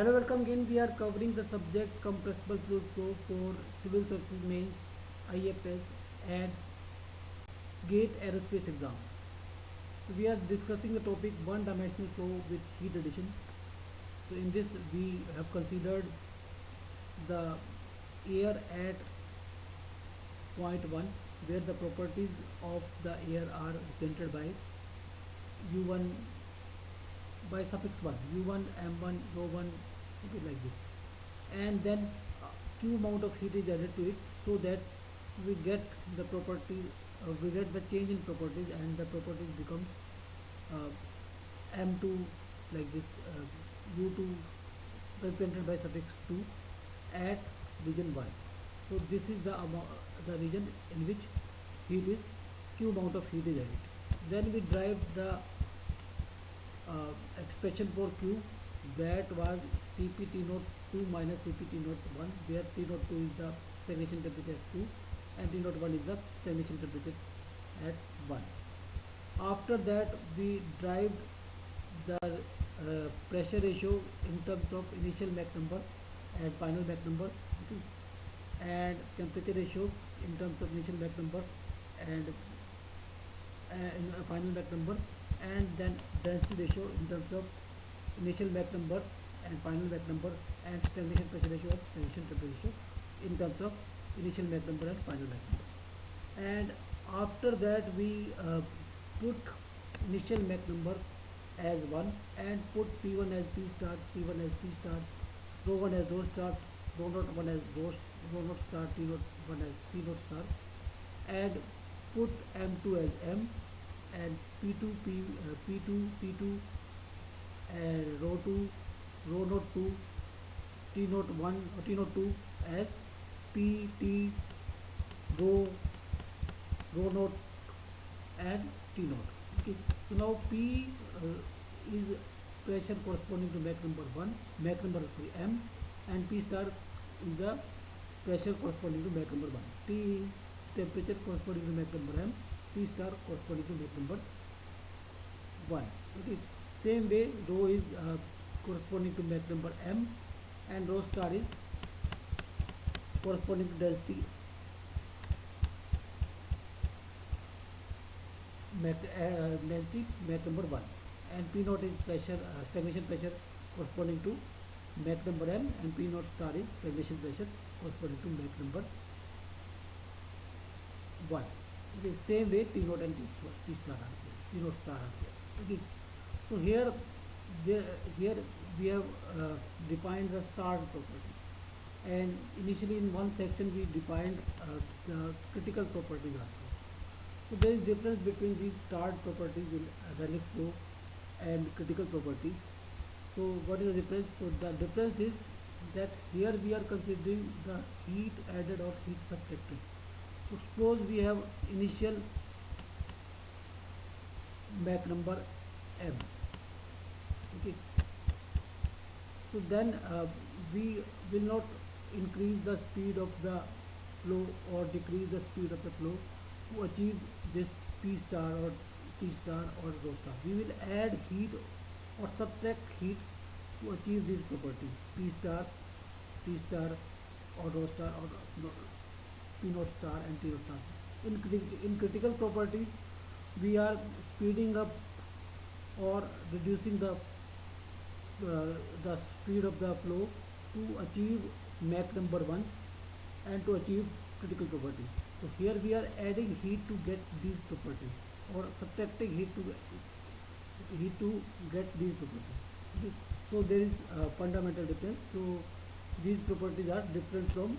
Hello, welcome again. We are covering the subject compressible fluid flow for civil services mains, IFS, and GATE aerospace exam. So we are discussing the topic one-dimensional flow with heat addition. So in this, we have considered the air at point 1, where the properties of the air are represented by U1 by suffix 1, U1, M1, Rho1, okay, like this. And then q amount of heat is added to it, so that we get the property, we get the change in properties, and the properties becomes uh, m2, like this, u2 represented by suffix 2 at region 1. So this is the the region in which heat is, q amount of heat is added. Then we derive the expression for q, that was cpt naught 2 minus cpt naught 1, where t naught 2 is the stagnation temperature at 2 and t naught 1 is the stagnation temperature at 1. After that we derived the pressure ratio in terms of initial Mach number and final Mach number, okay, and temperature ratio in terms of initial Mach number and in final Mach number, and then density ratio in terms of initial Mach number and final Mach number, and stagnation pressure ratio and stagnation temperature ratio in terms of initial Mach number and final Mach number. And after that we put initial Mach number as 1 and put P1 as P star, P1 as P star, rho 1 as rho star, rho naught 1 as rho naught star, T naught 1 as T naught star, and put M2 as M, and P2 P2 P2 and rho 2, rho naught 2, T naught 1 or T naught 2 as P T rho, rho naught and T naught. Okay. So now P is pressure corresponding to Mach number 1, Mach number, sorry, M, and P star is the pressure corresponding to Mach number 1. T is temperature corresponding to Mach number M, P star corresponding to Mach number 1. Okay. Same way, rho is corresponding to Mach number M, and rho star is corresponding to density density Mach number 1, and P naught is pressure, stagnation pressure corresponding to Mach number M, and P naught star is stagnation pressure corresponding to Mach number 1. Okay, same way T naught and T star are here, T naught star are here. Okay, so here, here we have defined the start property, and initially in one section we defined the critical properties also. So there is difference between these start properties in radial flow and critical properties. So what is the difference? So the difference is that here we are considering the heat added or heat subtracted. So suppose we have initial Mach number M. Okay. So then we will not increase the speed of the flow or decrease the speed of the flow to achieve this P star or T star or rho star. We will add heat or subtract heat to achieve these properties, P star, T star or rho star, or P naught star and T naught star. In critical properties, we are speeding up or reducing the speed of the flow to achieve Mach number 1 and to achieve critical property. So here we are adding heat to get these properties, or subtracting heat to get these properties. Okay. So there is a fundamental difference. So these properties are different from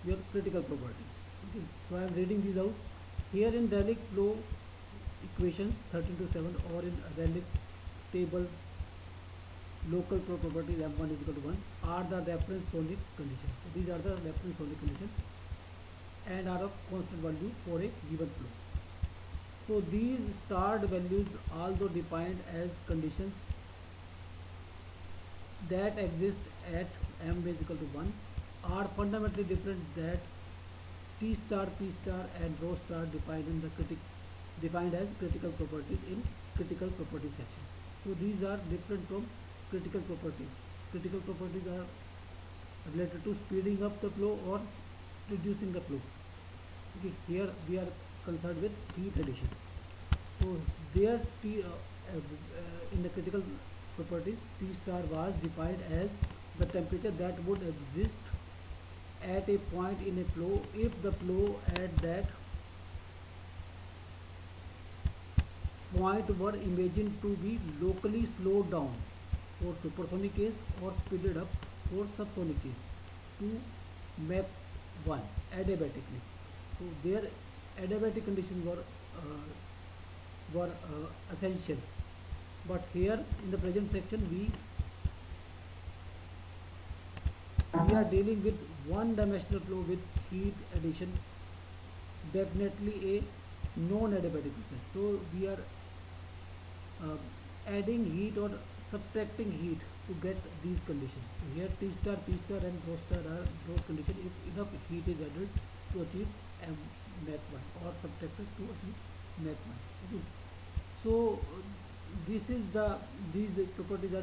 your critical properties. Okay. So I am reading these out. Here in Rayleigh flow equations 13 to 7, or in Rayleigh table, local flow properties M1 is equal to 1 are the reference sonic conditions. So these are the reference sonic conditions and are of constant value for a given flow. So these starred values, although defined as conditions that exist at M is equal to 1, are fundamentally different that T star, P star and rho star defined as critical properties in critical properties section. So these are different from critical properties. critical properties are related to speeding up the flow or reducing the flow. Okay, here we are concerned with heat addition. So there in the critical properties, T star was defined as the temperature that would exist at a point in a flow if the flow at that point were imagined to be locally slowed down for supersonic case or speeded up for subsonic case to map 1 adiabatically. So their adiabatic conditions were essential. But here in the present section we are dealing with one dimensional flow with heat addition, definitely a non-adiabatic process. So we are adding heat or subtracting heat to get these conditions. So here T star, P star and rho star are those conditions if enough heat is added to achieve Mach 1 or subtracted to achieve Mach 1. Okay. So this is these properties are uh,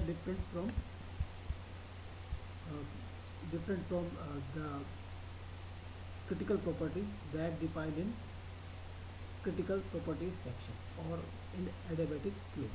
different from the critical properties that defined in critical properties section or in adiabatic flow.